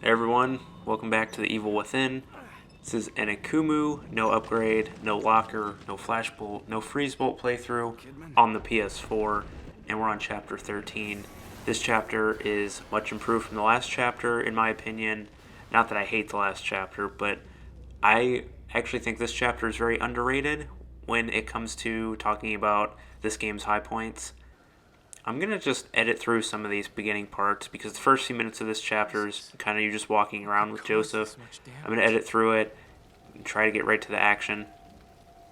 Hey everyone, welcome back to the Evil Within. This is an Akumu, no upgrade, no locker, no flashbolt, no freezebolt playthrough on the PS4, and we're on chapter 13. This chapter is much improved from the last chapter, in my opinion. Not that I hate the last chapter, but I actually think this chapter is very underrated when it comes to talking about this game's high points. I'm going to just edit through some of these beginning parts because the first few minutes of this chapter is kind of you just walking around with Joseph. I'm going to edit through it and try to get right to the action.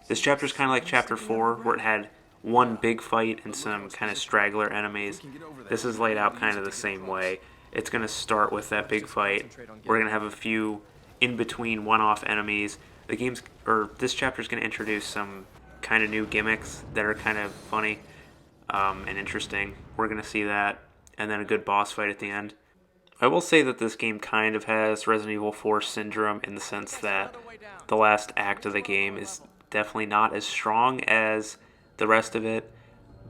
This chapter is kind of like chapter 4 where it had one big fight and some kind of straggler enemies. This is laid out kind of the same way. It's going to start with that big fight. We're going to have a few in between one-off enemies. This chapter is going to introduce some kind of new gimmicks that are kind of funny and interesting. We're going to see that, and then a good boss fight at the end. I will say that this game kind of has Resident Evil 4 syndrome in the sense that the last act of the game is definitely not as strong as the rest of it,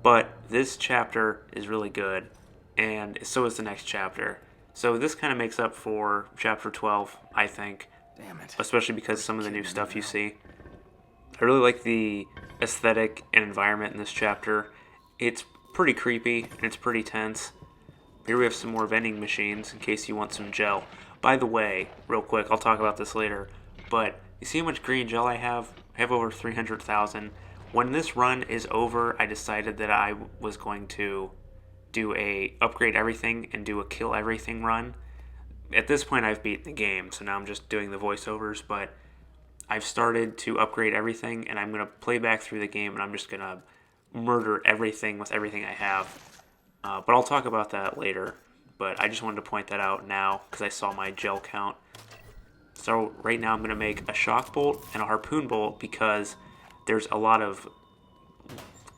but this chapter is really good, and so is the next chapter. So this kind of makes up for chapter 12, I think, especially because some of the new stuff you see. I really like the aesthetic and environment in this chapter. It's pretty creepy and it's pretty tense. Here we have some more vending machines in case you want some gel. By the way, real quick, I'll talk about this later, but you see how much green gel I have? I have over 300,000. When this run is over, I decided that I was going to do a upgrade everything and do a kill everything run. At this point, I've beaten the game, so now I'm just doing the voiceovers, but I've started to upgrade everything, and I'm going to play back through the game, and I'm just going to murder everything with everything I have. But I'll talk about that later. But I just wanted to point that out now because I saw my gel count. So right now I'm going to make a shock bolt and a harpoon bolt because there's a lot of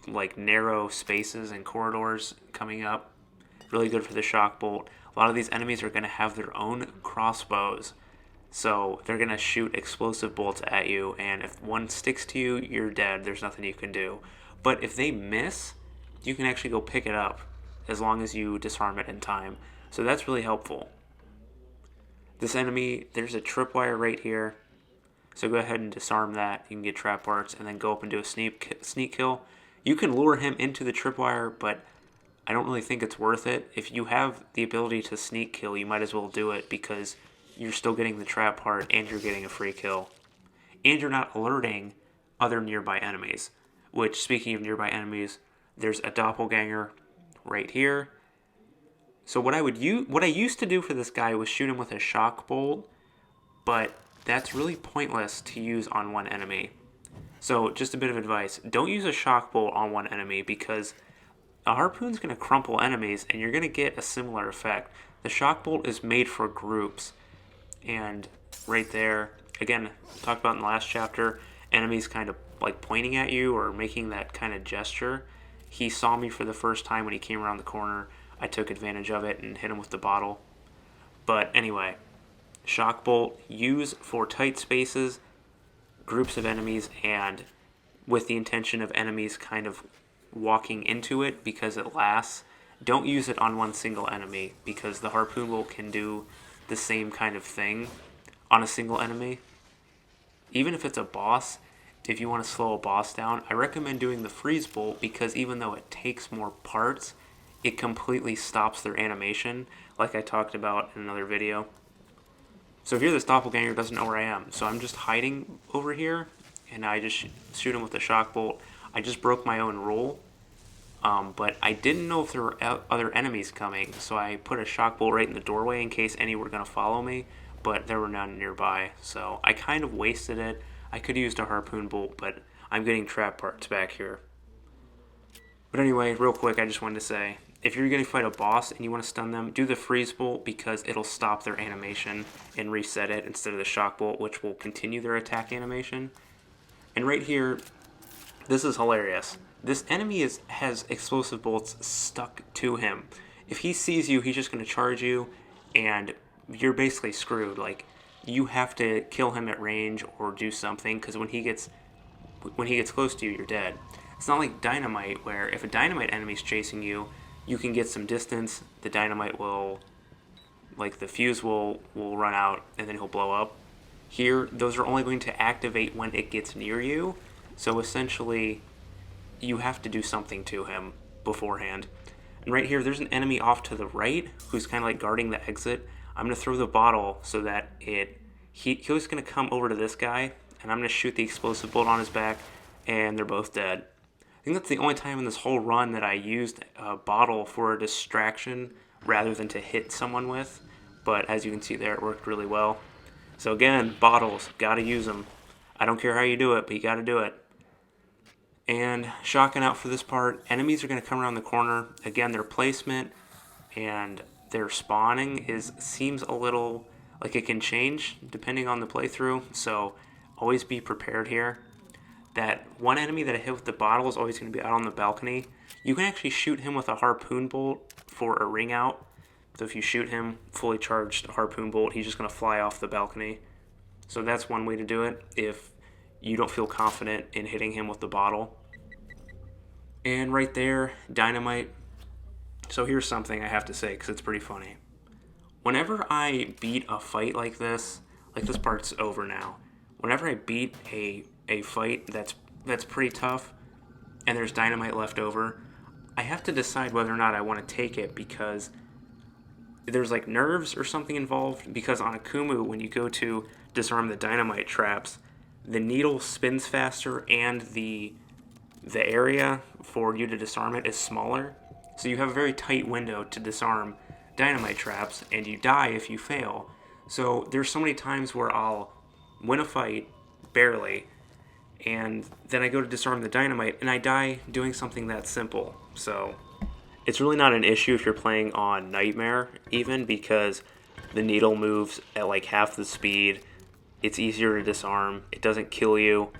like narrow spaces and corridors coming up. Really good for the shock bolt. A lot of these enemies are going to have their own crossbows. So they're going to shoot explosive bolts at you, and if one sticks to you, you're dead. There's nothing you can do. But if they miss, you can actually go pick it up as long as you disarm it in time. So that's really helpful. This enemy, there's a tripwire right here. So go ahead and disarm that. You can get trap parts and then go up and do a sneak kill. You can lure him into the tripwire, but I don't really think it's worth it. If you have the ability to sneak kill, you might as well do it because you're still getting the trap part and you're getting a free kill. And you're not alerting other nearby enemies. Which, speaking of nearby enemies, there's a doppelganger right here. So what I used to do for this guy was shoot him with a shock bolt, but that's really pointless to use on one enemy. So just a bit of advice: don't use a shock bolt on one enemy because a harpoon's going to crumple enemies, and you're going to get a similar effect. The shock bolt is made for groups, and right there, again, talked about in the last chapter, enemies kind of like pointing at you or making that kind of gesture. He saw me for the first time when he came around the corner. I took advantage of it and hit him with the bottle. But anyway, shock bolt, use for tight spaces, groups of enemies, and with the intention of enemies kind of walking into it because it lasts. Don't use it on one single enemy because the harpoon bolt can do the same kind of thing on a single enemy. Even if it's a boss, if you want to slow a boss down, I recommend doing the freeze bolt because even though it takes more parts, it completely stops their animation, like I talked about in another video. So here this doppelganger doesn't know where I am, so I'm just hiding over here, and I just shoot him with the shock bolt. I just broke my own rule, but I didn't know if there were other enemies coming, so I put a shock bolt right in the doorway in case any were going to follow me, but there were none nearby, so I kind of wasted it. I could have used a harpoon bolt, but I'm getting trap parts back here. But anyway, real quick, I just wanted to say, if you're going to fight a boss and you want to stun them, do the freeze bolt because it'll stop their animation and reset it instead of the shock bolt, which will continue their attack animation. And right here, this is hilarious. This enemy has explosive bolts stuck to him. If he sees you, he's just going to charge you, and you're basically screwed. Like, you have to kill him at range or do something because when he gets close to you, you're dead. It's not like dynamite where if a dynamite enemy's chasing you, you can get some distance. The dynamite will like the fuse will run out and then he'll blow up. Here, those are only going to activate when it gets near you. So essentially, you have to do something to him beforehand. And right here, there's an enemy off to the right who's kind of like guarding the exit. I'm going to throw the bottle so that he's going to come over to this guy, and I'm going to shoot the explosive bolt on his back, and they're both dead. I think that's the only time in this whole run that I used a bottle for a distraction rather than to hit someone with. But as you can see there, it worked really well. So again, bottles, gotta use them. I don't care how you do it, but you gotta do it. And shotgun out for this part. Enemies are gonna come around the corner. Again, their placement and their spawning seems a little like it can change depending on the playthrough. So always be prepared here. That one enemy that I hit with the bottle is always going to be out on the balcony. You can actually shoot him with a harpoon bolt for a ring out. So if you shoot him, fully charged harpoon bolt, he's just going to fly off the balcony. So that's one way to do it if you don't feel confident in hitting him with the bottle. And right there, dynamite. So here's something I have to say because it's pretty funny. Whenever I beat a fight like this part's over now. Whenever I beat a fight that's pretty tough and there's dynamite left over, I have to decide whether or not I want to take it because there's like nerves or something involved. Because on Akumu, when you go to disarm the dynamite traps, the needle spins faster and the area for you to disarm it is smaller. So you have a very tight window to disarm dynamite traps, and you die if you fail. So there's so many times where I'll win a fight, barely, and then I go to disarm the dynamite, and I die doing something that simple. So it's really not an issue if you're playing on Nightmare, even, because the needle moves at like half the speed. It's easier to disarm. It doesn't kill you.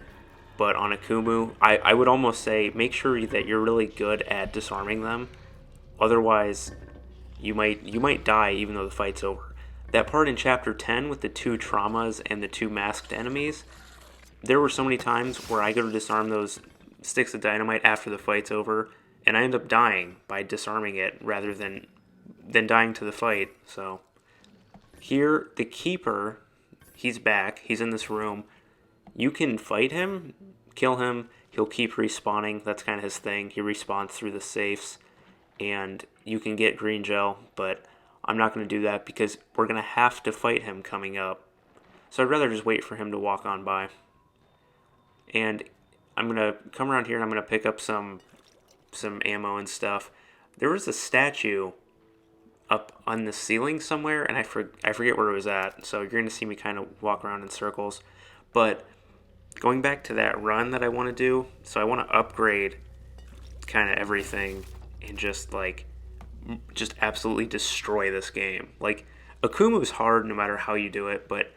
But on Akumu, I would almost say make sure that you're really good at disarming them. Otherwise, you might die even though the fight's over. That part in Chapter 10 with the 2 traumas and the 2 masked enemies, there were so many times where I go to disarm those sticks of dynamite after the fight's over, and I end up dying by disarming it rather than dying to the fight. So here, the Keeper, he's back. He's in this room. You can fight him, kill him. He'll keep respawning. That's kind of his thing. He respawns through the safes, and you can get green gel, but I'm not going to do that because we're going to have to fight him coming up. So I'd rather just wait for him to walk on by. And I'm going to come around here and I'm going to pick up some ammo and stuff. There was a statue up on the ceiling somewhere, and I forget where it was at. So you're going to see me kind of walk around in circles. But going back to that run that I want to do, so I want to upgrade kind of everything and just absolutely destroy this game. Like, Akumu is hard no matter how you do it, but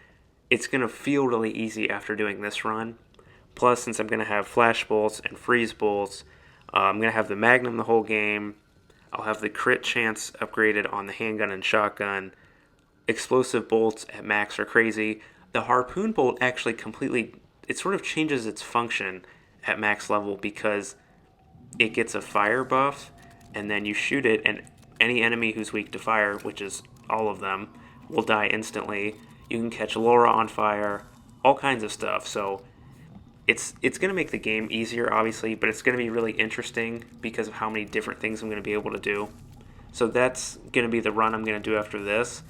it's going to feel really easy after doing this run. Plus, since I'm going to have flash bolts and freeze bolts, I'm going to have the Magnum the whole game. I'll have the crit chance upgraded on the handgun and shotgun. Explosive bolts at max are crazy. The harpoon bolt actually it sort of changes its function at max level because it gets a fire buff, and then you shoot it, and any enemy who's weak to fire, which is all of them, will die instantly. You can catch Laura on fire, all kinds of stuff. So it's going to make the game easier, obviously, but it's going to be really interesting because of how many different things I'm going to be able to do. So that's going to be the run I'm going to do after this.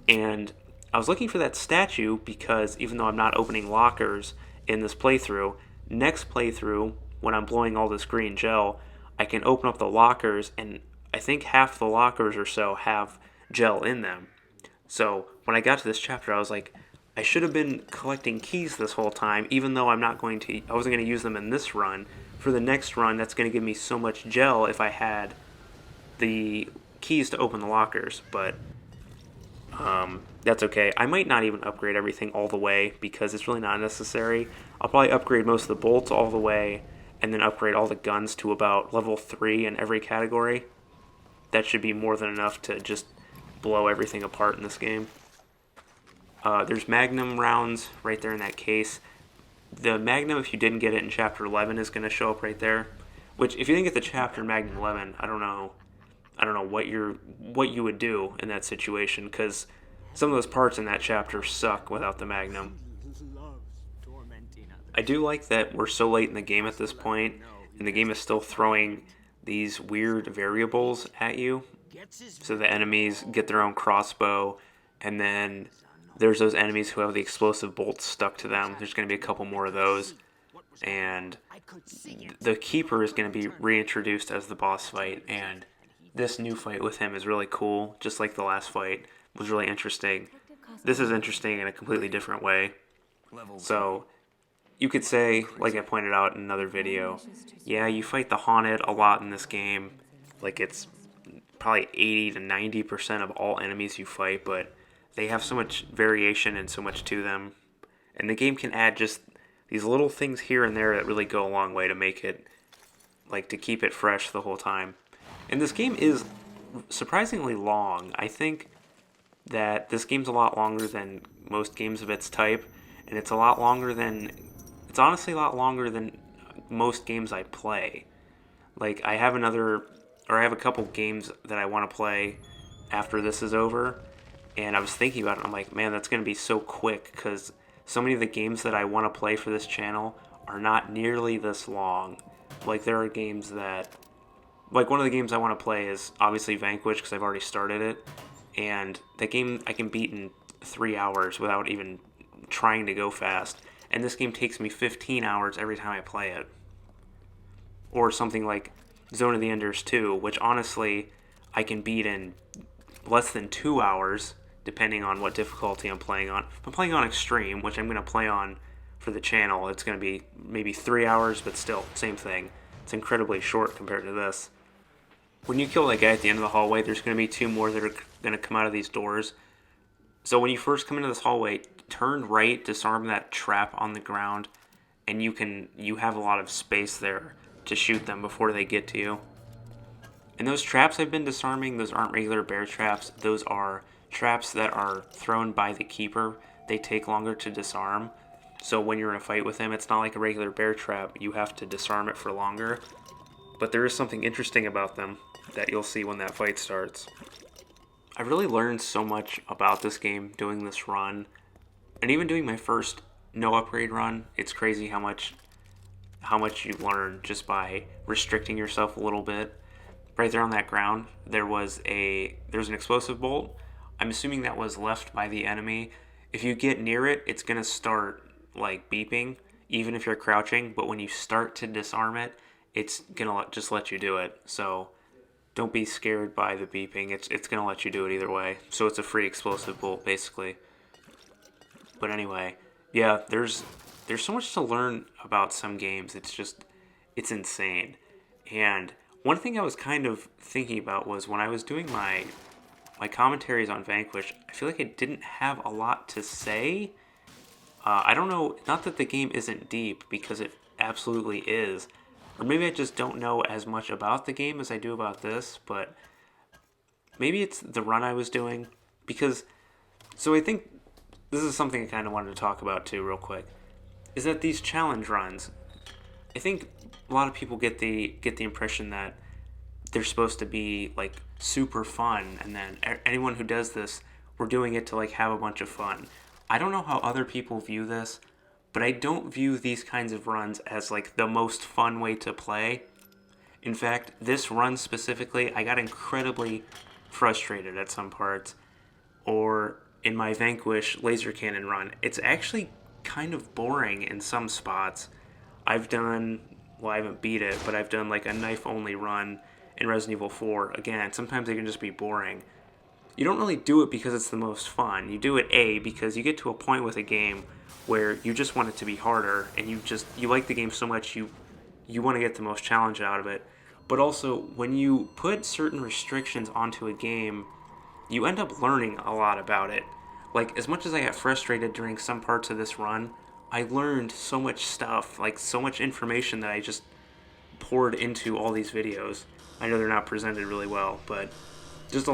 And I was looking for that statue because even though I'm not opening lockers in this playthrough, next playthrough, when I'm blowing all this green gel, I can open up the lockers, and I think half the lockers or so have gel in them. So when I got to this chapter, I was like, I should have been collecting keys this whole time, even though I wasn't going to use them in this run. For the next run, that's going to give me so much gel if I had the keys to open the lockers, but that's okay. I might not even upgrade everything all the way because it's really not necessary. I'll probably upgrade most of the bolts all the way and then upgrade all the guns to about level 3 in every category. That should be more than enough to just blow everything apart in this game. There's Magnum rounds right there in that case. The Magnum, if you didn't get it in Chapter 11, is going to show up right there. Which, if you didn't get the Chapter in Magnum 11, I don't know I don't know what you would do in that situation, because some of those parts in that chapter suck without the Magnum. I do like that we're so late in the game at this point, and the game is still throwing these weird variables at you. So the enemies get their own crossbow, and then there's those enemies who have the explosive bolts stuck to them. There's going to be a couple more of those. And the Keeper is going to be reintroduced as the boss fight, and this new fight with him is really cool, just like the last fight was really interesting. This is interesting in a completely different way. So you could say, like I pointed out in another video, yeah, you fight the Haunted a lot in this game. Like, it's probably 80 to 90% of all enemies you fight, but they have so much variation and so much to them. And the game can add just these little things here and there that really go a long way to make it, like, to keep it fresh the whole time. And this game is surprisingly long. I think that this game's a lot longer than most games of its type, and it's honestly a lot longer than most games I play. Like, I have a couple games that I want to play after this is over, and I was thinking about it, and I'm like, man, that's going to be so quick, because so many of the games that I want to play for this channel are not nearly this long. Like, there are games that, like, one of the games I want to play is obviously Vanquish, because I've already started it, and that game I can beat in 3 hours without even trying to go fast, and this game takes me 15 hours every time I play it. Or something like Zone of the Enders 2, which honestly I can beat in less than 2 hours, depending on what difficulty I'm playing on. If I'm playing on Extreme, which I'm going to play on for the channel, it's going to be maybe 3 hours, but still, same thing. It's incredibly short compared to this. When you kill that guy at the end of the hallway, there's going to be 2 more that are going to come out of these doors. So when you first come into this hallway, turn right, disarm that trap on the ground, and you have a lot of space there to shoot them before they get to you. And those traps I've been disarming, those aren't regular bear traps. Those are traps that are thrown by the Keeper. They take longer to disarm. So when you're in a fight with him, it's not like a regular bear trap. You have to disarm it for longer. But there is something interesting about them that you'll see when that fight starts. I really learned so much about this game doing this run. And even doing my first no upgrade run, it's crazy how much you learn just by restricting yourself a little bit. Right there on that ground, there's an explosive bolt. I'm assuming that was left by the enemy. If you get near it, it's going to start like beeping, even if you're crouching. But when you start to disarm it, it's going to just let you do it. So don't be scared by the beeping. It's going to let you do it either way. So it's a free explosive bolt, basically. But anyway, yeah, there's so much to learn about some games. It's insane. And one thing I was kind of thinking about was when I was doing my commentaries on Vanquish, I feel like I didn't have a lot to say. I don't know, not that the game isn't deep, because it absolutely is. Or maybe I just don't know as much about the game as I do about this, but maybe it's the run I was doing. So I think this is something I kind of wanted to talk about too real quick, is that these challenge runs, I think a lot of people get the impression that they're supposed to be like super fun, and then anyone who does this, we're doing it to like have a bunch of fun. I don't know how other people view this, but I don't view these kinds of runs as like the most fun way to play. In fact, this run specifically, I got incredibly frustrated at some parts. Or in my Vanquish laser cannon run, it's actually kind of boring in some spots. I haven't beat it, but I've done like a knife-only run in Resident Evil 4. Again, sometimes they can just be boring. You don't really do it because it's the most fun. You do it, because you get to a point with a game where you just want it to be harder, and you like the game so much you want to get the most challenge out of it. But also, when you put certain restrictions onto a game, you end up learning a lot about it. Like, as much as I got frustrated during some parts of this run, I learned so much stuff, like so much information that I just poured into all these videos. I know they're not presented really well, but just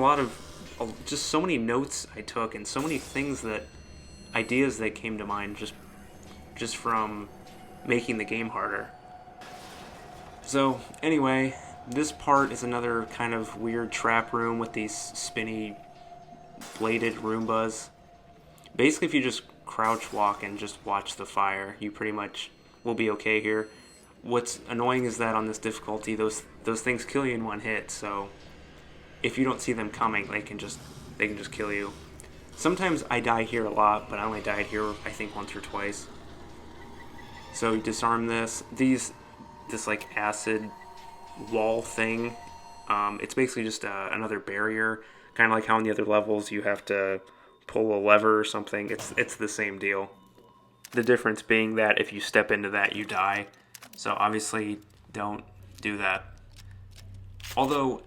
just so many notes I took, and so many ideas that came to mind just from making the game harder. So anyway, This part is another kind of weird trap room with these spinny bladed Roombas. Basically, if you just crouch walk and just watch the fire, you pretty much will be okay here. What's annoying is that on this difficulty, those things kill you in one hit. So if you don't see them coming, they can just kill you. Sometimes I die here a lot, but I only died here I think once or twice. So you disarm this. This like acid wall thing. It's basically just another barrier, kind of like how in the other levels you have to pull a lever or something. It's the same deal. The difference being that if you step into that, you die. So obviously, don't do that. Although,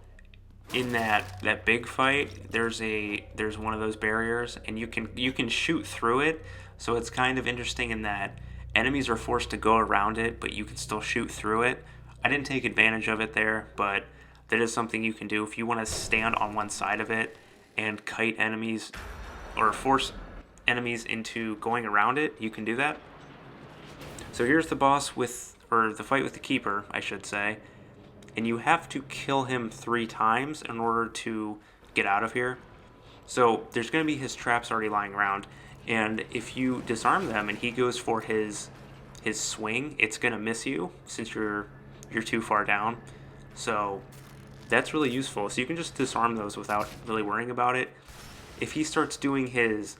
in that big fight, there's one of those barriers, and you can shoot through it. So it's kind of interesting in that enemies are forced to go around it, but you can still shoot through it. I didn't take advantage of it there, but that is something you can do if you want to stand on one side of it and kite enemies or force enemies into going around it. You can do that. So here's the boss or the fight with the Keeper, I should say. And you have to kill him 3 times in order to get out of here. So there's going to be his traps already lying around. And if you disarm them and he goes for his swing, it's going to miss you since you're too far down. So that's really useful. So you can just disarm those without really worrying about it. If he starts doing his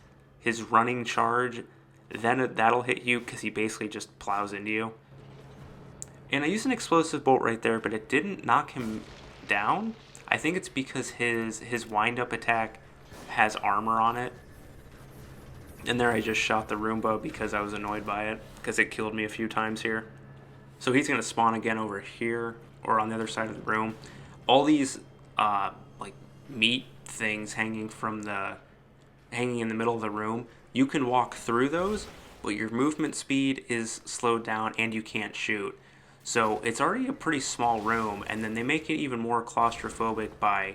running charge, then that'll hit you because he basically just plows into you. And I used an explosive bolt right there, but it didn't knock him down. I think it's because his wind-up attack has armor on it. And there I just shot the Roomba because I was annoyed by it, because it killed me a few times here. So he's going to spawn again over here, or on the other side of the room. All these like meat things hanging in the middle of the room, you can walk through those, but your movement speed is slowed down and you can't shoot. So it's already a pretty small room, and then they make it even more claustrophobic by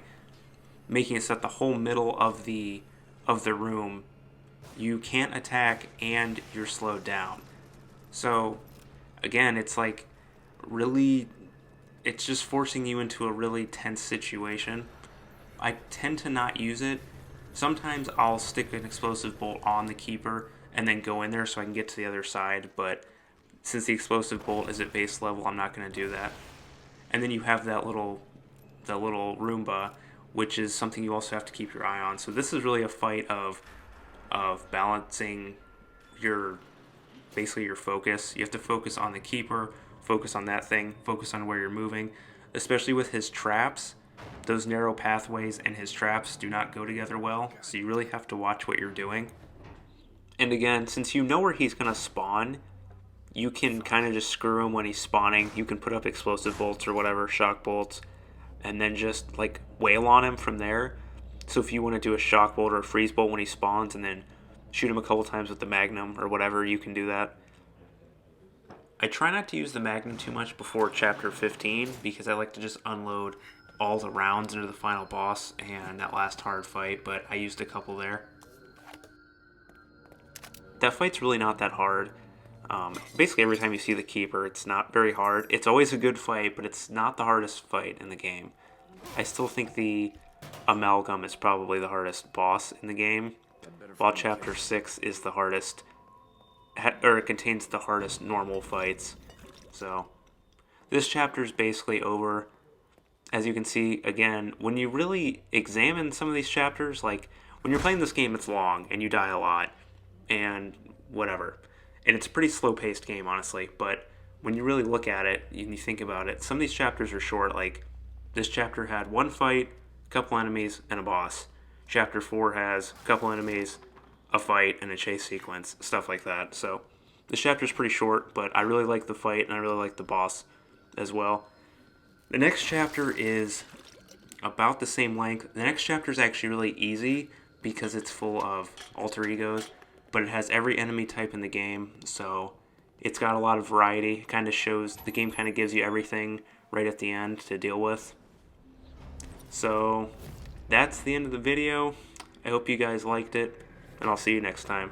making it so that the whole middle of the room you can't attack and you're slowed down. So again, it's like really, it's just forcing you into a really tense situation. I tend to not use it. Sometimes I'll stick an explosive bolt on the Keeper and then go in there so I can get to the other side, but since the explosive bolt is at base level, I'm not going to do that. And then you have the little Roomba, which is something you also have to keep your eye on. So this is really a fight of balancing your focus. You have to focus on the Keeper, focus on that thing, focus on where you're moving, especially with his traps. Those narrow pathways and his traps do not go together well, so you really have to watch what you're doing. And again, since you know where he's going to spawn, you can kind of just screw him when he's spawning. You can put up explosive bolts or whatever, shock bolts, and then just like wail on him from there. So if you want to do a shock bolt or a freeze bolt when he spawns and then shoot him a couple times with the Magnum or whatever, you can do that. I try not to use the Magnum too much before chapter 15 because I like to just unload all the rounds into the final boss and that last hard fight, but I used a couple there. That fight's really not that hard. Basically every time you see the Keeper, it's not very hard. It's always a good fight, but it's not the hardest fight in the game. I still think the Amalgam is probably the hardest boss in the game, while Chapter 6 is the hardest, or it contains the hardest normal fights. So, this chapter is basically over. As you can see, again, when you really examine some of these chapters, like, when you're playing this game, it's long, and you die a lot, and whatever. And it's a pretty slow-paced game, honestly, but when you really look at it, and you think about it, some of these chapters are short, like, this chapter had one fight, a couple enemies, and a boss. Chapter 4 has a couple enemies, a fight, and a chase sequence, stuff like that. So, this chapter's pretty short, but I really like the fight, and I really like the boss as well. The next chapter is about the same length. The next chapter is actually really easy because it's full of alter egos, but it has every enemy type in the game, so it's got a lot of variety. It kind of shows, the game kind of gives you everything right at the end to deal with. So that's the end of the video. I hope you guys liked it, and I'll see you next time.